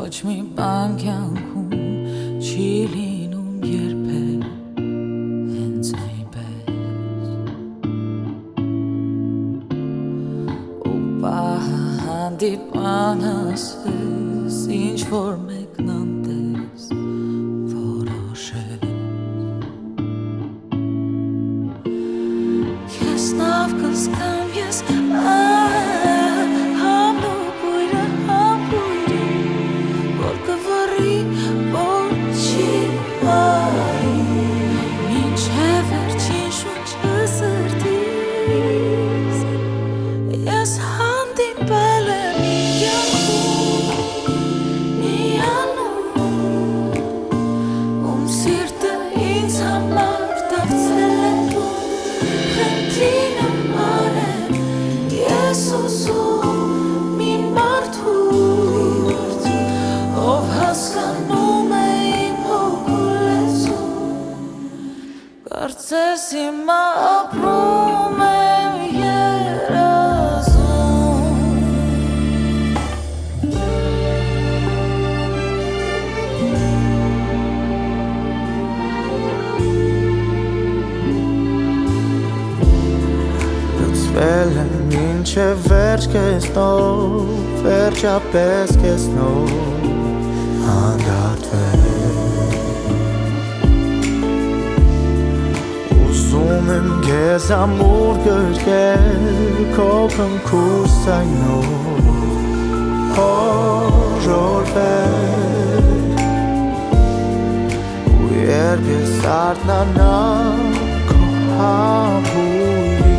Ոչ մի բան կյանքում չի լինում երբեք հենց այնպես ու պահը հանդիպանս ես ինչ-որ մեկն անտես որոշես Քեզ լավ կզգամ ես Կարծես հիմա ապրում եմ երազում Լծվել եմ մինչև վերջ կեսնով Վերջապես կեսնով հանդարտվել Ուզում եմ քեզ ամուր գրկել Քո կնքուս այնով հորորվել Ու երբ ես արթնանամ քո համբույրից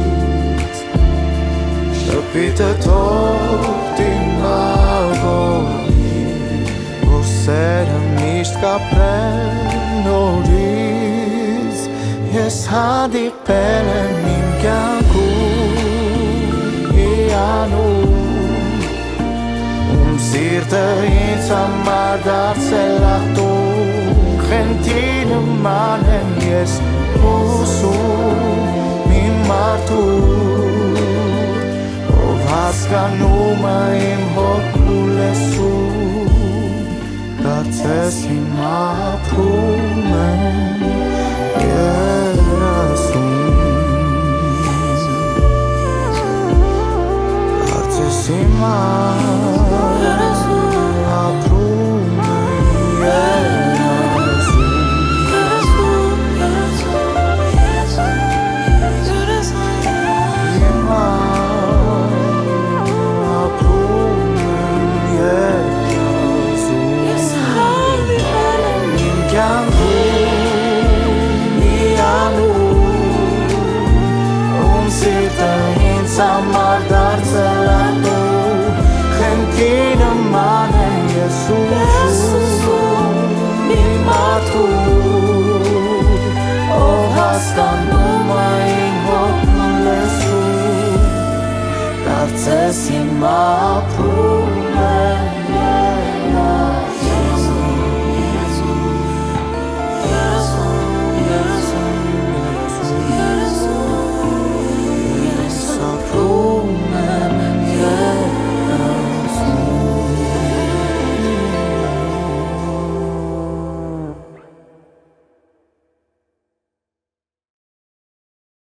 Շպիտը թող դիմավորի Որ սերը միշտ կապրեն նորից Ես հանդիպել եմ իմ կյանքում հիանում Ում սիրտը ինձ համար դարձել աղտում Խենթի նման եմ ես հուսում մի մարդու Ով հասկանում է իմ հոգու լեսում Կարծես հիմա ապրում եմ Kardeşim var